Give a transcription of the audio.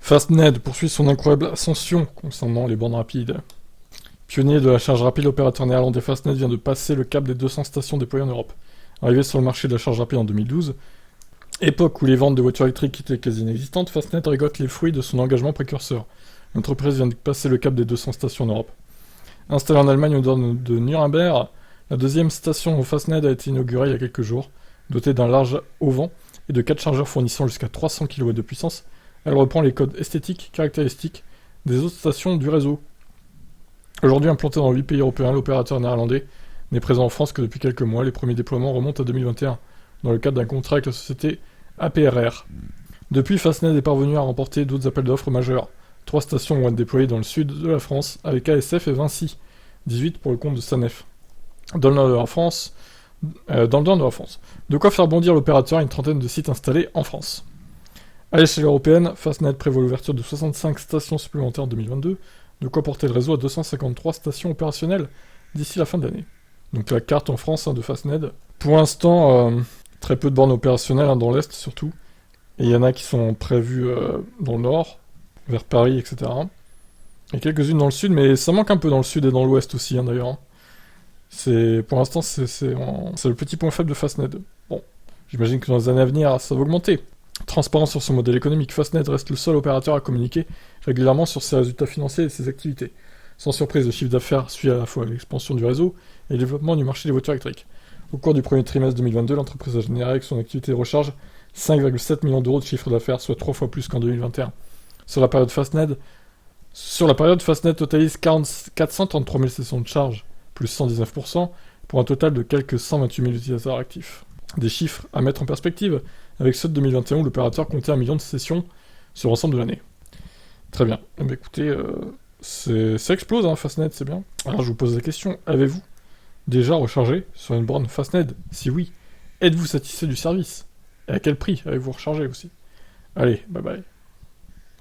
Fastned poursuit son incroyable ascension concernant les bornes rapides. Pionnier de la charge rapide, l'opérateur néerlandais Fastned vient de passer le cap des 200 stations déployées en Europe. Arrivé sur le marché de la charge rapide en 2012, époque où les ventes de voitures électriques étaient quasi inexistantes, Fastned récolte les fruits de son engagement précurseur. L'entreprise vient de passer le cap des 200 stations en Europe. Installée en Allemagne au nord de Nuremberg, la deuxième station Fastned a été inaugurée il y a quelques jours. Dotée d'un large auvent et de 4 chargeurs fournissant jusqu'à 300 kW de puissance, elle reprend les codes esthétiques caractéristiques des autres stations du réseau. Aujourd'hui implantée dans 8 pays européens, l'opérateur néerlandais n'est présent en France que depuis quelques mois. Les premiers déploiements remontent à 2021, dans le cadre d'un contrat avec la société APRR. Depuis, Fastned est parvenu à remporter d'autres appels d'offres majeurs. 3 stations vont être déployées dans le sud de la France, avec ASF et Vinci, 18 pour le compte de Sanef. Dans le nord de la France, De quoi faire bondir l'opérateur à une trentaine de sites installés en France. À l'échelle européenne, Fastned prévoit l'ouverture de 65 stations supplémentaires en 2022, de quoi porter le réseau à 253 stations opérationnelles d'ici la fin de l'année. Donc la carte en France de Fastned. Pour l'instant, très peu de bornes opérationnelles, dans l'Est surtout. Et il y en a qui sont prévues dans le Nord, vers Paris, etc. Et quelques-unes dans le Sud, mais ça manque un peu dans le Sud et dans l'Ouest aussi, d'ailleurs. Pour l'instant, c'est le petit point faible de Fastned. Bon, j'imagine que dans les années à venir, ça va augmenter. Transparent sur son modèle économique, Fastned reste le seul opérateur à communiquer régulièrement sur ses résultats financiers et ses activités. Sans surprise, le chiffre d'affaires suit à la fois l'expansion du réseau et le développement du marché des voitures électriques. Au cours du premier trimestre 2022, l'entreprise a généré avec son activité de recharge 5,7 millions d'euros de chiffre d'affaires, soit 3 fois plus qu'en 2021. Sur la période Fastned totalise 433 000 sessions de charge, plus 119%, pour un total de quelques 128 000 utilisateurs actifs. Des chiffres à mettre en perspective avec ceux de 2021 où l'opérateur comptait 1 million de sessions sur l'ensemble de l'année. Très bien. Écoutez, ça explose, Fastned, c'est bien. Alors je vous pose la question, avez-vous déjà rechargé sur une borne Fastned? Si oui, êtes-vous satisfait du service? Et à quel prix avez-vous rechargé aussi? Allez, bye bye.